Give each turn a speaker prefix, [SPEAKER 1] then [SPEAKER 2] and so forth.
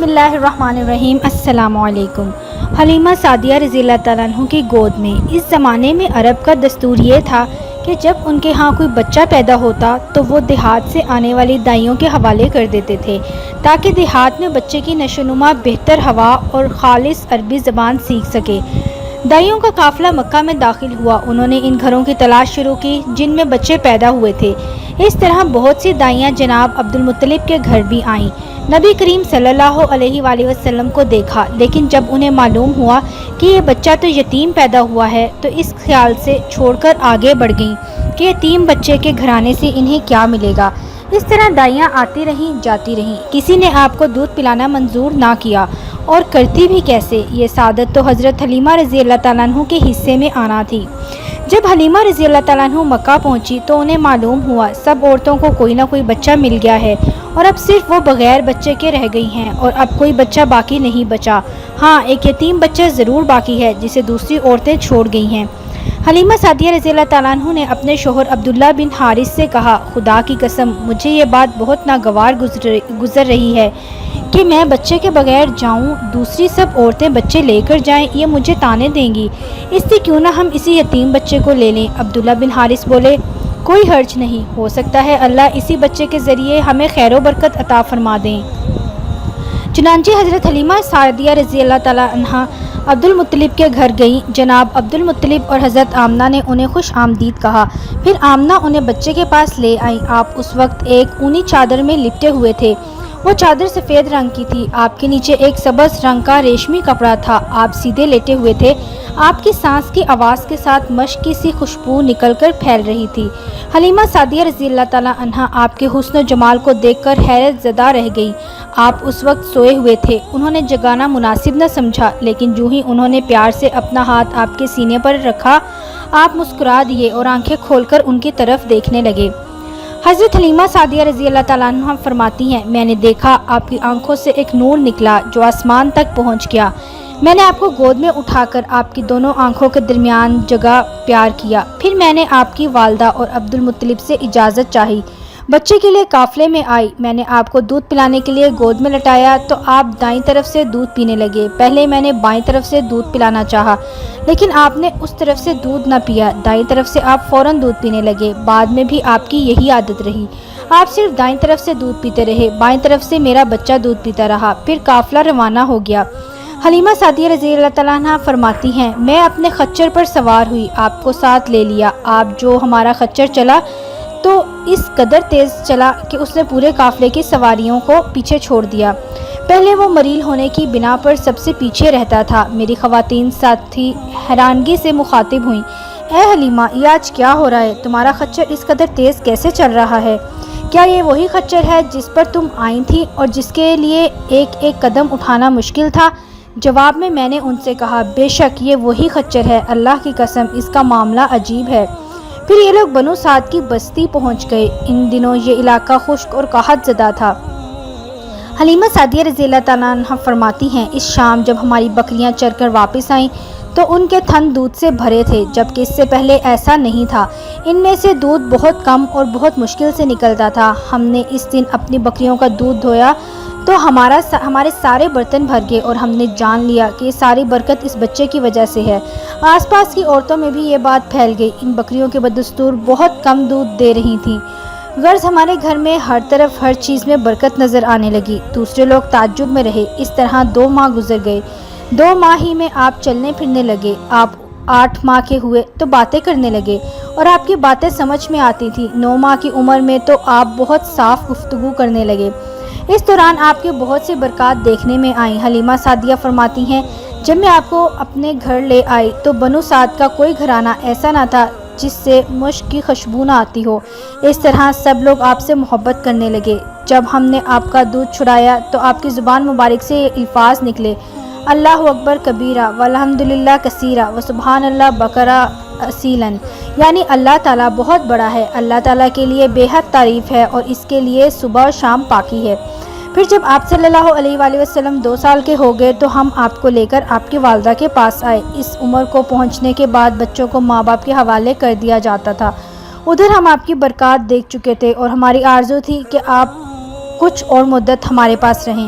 [SPEAKER 1] بسم اللہ الرحمن الرحیم۔ السلام علیکم۔ حلیمہ سعدیہ رضی اللہ تعالیٰ عنہ کی گود میں اس زمانے میں عرب کا دستور یہ تھا کہ جب ان کے ہاں کوئی بچہ پیدا ہوتا تو وہ دیہات سے آنے والی دائیوں کے حوالے کر دیتے تھے تاکہ دیہات میں بچے کی نشو نما بہتر ہوا اور خالص عربی زبان سیکھ سکے۔ دائیوں کا قافلہ مکہ میں داخل ہوا۔ انہوں نے ان گھروں کی تلاش شروع کی جن میں بچے پیدا ہوئے تھے۔ اس طرح بہت سی دائیاں جناب عبدالمطلب کے گھر بھی آئیں۔ نبی کریم صلی اللہ علیہ وآلہ وسلم کو دیکھا، لیکن جب انہیں معلوم ہوا کہ یہ بچہ تو یتیم پیدا ہوا ہے تو اس خیال سے چھوڑ کر آگے بڑھ گئیں کہ یتیم بچے کے گھرانے سے انہیں کیا ملے گا۔ اس طرح دائیاں آتی رہیں جاتی رہیں، کسی نے آپ کو دودھ پلانا منظور نہ کیا، اور کرتی بھی کیسے؟ یہ سعادت تو حضرت حلیمہ رضی اللہ تعالیٰ عنہ کے حصے میں آنا تھی۔ جب حلیمہ رضی اللہ تعالیٰ عنہ مکہ پہنچی تو انہیں معلوم ہوا سب عورتوں کو کوئی نہ کوئی بچہ مل گیا ہے اور اب صرف وہ بغیر بچے کے رہ گئی ہیں اور اب کوئی بچہ باقی نہیں بچا۔ ہاں، ایک یتیم بچہ ضرور باقی ہے جسے دوسری عورتیں چھوڑ گئی ہیں۔ حلیمہ سعدیہ رضی اللہ تعالیٰ عنہ نے اپنے شوہر عبداللہ بن حارث سے کہا، خدا کی قسم مجھے یہ بات بہت ناگوار گزر رہی ہے کہ میں بچے کے بغیر جاؤں، دوسری سب عورتیں بچے لے کر جائیں، یہ مجھے طعنے دیں گی، اس سے کیوں نہ ہم اسی یتیم بچے کو لے لیں۔ عبداللہ بن حارث بولے، کوئی حرج نہیں، ہو سکتا ہے اللہ اسی بچے کے ذریعے ہمیں خیر و برکت عطا فرما دیں۔ چنانچہ حضرت حلیمہ سعدیہ رضی اللہ تعالیٰ عنہ عبدالمطلب کے گھر گئیں۔ جناب عبدالمطلب اور حضرت آمنہ نے انہیں خوش آمدید کہا۔ پھر آمنہ انہیں بچے کے پاس لے آئیں۔ آپ اس وقت ایک اونی چادر میں لپٹے ہوئے تھے۔ وہ چادر سفید رنگ کی تھی۔ آپ کے نیچے ایک سبز رنگ کا ریشمی کپڑا تھا۔ آپ سیدھے لیٹے ہوئے تھے۔ آپ کی سانس کی آواز کے ساتھ مشک کی سی خوشبو نکل کر پھیل رہی تھی۔ حلیمہ سعدیہ رضی اللہ تعالیٰ عنہ آپ کے حسن و جمال کو دیکھ کر حیرت زدہ رہ گئی۔ آپ اس وقت سوئے ہوئے تھے۔ انہوں نے جگانا مناسب نہ سمجھا، لیکن جو ہی انہوں نے پیار سے اپنا ہاتھ آپ کے سینے پر رکھا، آپ مسکرا دیے اور آنکھیں کھول کر ان کی طرف دیکھنے لگے۔ حضرت حلیمہ سعدیہ رضی اللہ تعالیٰ عنہ فرماتی ہیں، میں نے دیکھا آپ کی آنکھوں سے ایک نور نکلا جو آسمان تک پہنچ گیا۔ میں نے آپ کو گود میں اٹھا کر آپ کی دونوں آنکھوں کے درمیان جگہ پیار کیا۔ پھر میں نے آپ کی والدہ اور عبدالمطلب سے اجازت چاہی، بچے کے لیے قافلے میں آئی۔ میں نے آپ کو دودھ پلانے کے لیے گود میں لٹایا تو آپ دائیں طرف سے دودھ پینے لگے۔ پہلے میں نے بائیں طرف سے دودھ پلانا چاہا، لیکن آپ نے اس طرف سے دودھ نہ پیا۔ دائیں طرف سے آپ فوراً دودھ پینے لگے۔ بعد میں بھی آپ کی یہی عادت رہی، آپ صرف دائیں طرف سے دودھ پیتے رہے، بائیں طرف سے میرا بچہ دودھ پیتا رہا۔ پھر قافلہ روانہ ہو گیا۔ حلیمہ سعدیہ رضی اللہ تعالیٰ عنہ فرماتی ہیں، میں اپنے خچر پر سوار ہوئی، آپ کو ساتھ لے لیا۔ آپ جو ہمارا خچر چلا تو اس قدر تیز چلا کہ اس نے پورے قافلے کی سواریوں کو پیچھے چھوڑ دیا۔ پہلے وہ مریل ہونے کی بنا پر سب سے پیچھے رہتا تھا۔ میری خواتین ساتھی حیرانگی سے مخاطب ہوئیں، اے حلیمہ، یہ آج کیا ہو رہا ہے؟ تمہارا خچر اس قدر تیز کیسے چل رہا ہے؟ کیا یہ وہی خچر ہے جس پر تم آئی تھی اور جس کے لیے ایک ایک قدم اٹھانا مشکل تھا؟ جواب میں نے ان سے کہا، بے شک یہ وہی خچر ہے، اللہ کی قسم اس کا معاملہ عجیب ہے۔ پھر یہ لوگ بنو سعد کی بستی پہنچ گئے۔ ان دنوں یہ علاقہ خشک اور قحط زدہ تھا۔ حلیمہ سعدیہ رضی اللہ تعالیٰ عنہ فرماتی ہیں، اس شام جب ہماری بکریاں چر کر واپس آئیں تو ان کے تھن دودھ سے بھرے تھے، جبکہ اس سے پہلے ایسا نہیں تھا۔ ان میں سے دودھ بہت کم اور بہت مشکل سے نکلتا تھا۔ ہم نے اس دن اپنی بکریوں کا دودھ دھویا تو ہمارے سارے برتن بھر گئے اور ہم نے جان لیا کہ یہ ساری برکت اس بچے کی وجہ سے ہے۔ آس پاس کی عورتوں میں بھی یہ بات پھیل گئی، ان بکریوں کے بدستور بہت کم دودھ دے رہی تھیں۔ غرض ہمارے گھر میں ہر طرف ہر چیز میں برکت نظر آنے لگی۔ دوسرے لوگ تعجب میں رہے۔ اس طرح 2 ماہ گزر گئے۔ 2 ماہ ہی میں آپ چلنے پھرنے لگے۔ آپ 8 ماہ کے ہوئے تو باتیں کرنے لگے اور آپ کی باتیں سمجھ میں آتی تھی۔ 9 ماہ کی عمر میں تو آپ بہت صاف گفتگو کرنے لگے۔ اس دوران آپ کے بہت سی برکات دیکھنے میں آئیں۔ حلیمہ سعدیہ فرماتی ہیں، جب میں آپ کو اپنے گھر لے آئی تو بنو سعد کا کوئی گھرانہ ایسا نہ تھا جس سے مشک کی خوشبو نہ آتی ہو۔ اس طرح سب لوگ آپ سے محبت کرنے لگے۔ جب ہم نے آپ کا دودھ چھڑایا تو آپ کی زبان مبارک سے یہ الفاظ نکلے، اللہ اکبر کبیرہ والحمدللہ کثیرہ وسبحان اللہ بکرہ اصیلاً، یعنی اللہ تعالیٰ بہت بڑا ہے، اللہ تعالیٰ کے لیے بے حد تعریف ہے اور اس کے لیے صبح و شام پاکی ہے۔ پھر جب آپ صلی اللہ علیہ وآلہ وسلم 2 سال کے ہو گئے تو ہم آپ کو لے کر آپ کی والدہ کے پاس آئے۔ اس عمر کو پہنچنے کے بعد بچوں کو ماں باپ کے حوالے کر دیا جاتا تھا۔ ادھر ہم آپ کی برکات دیکھ چکے تھے اور ہماری آرزو تھی کہ آپ کچھ اور مدت ہمارے پاس رہیں۔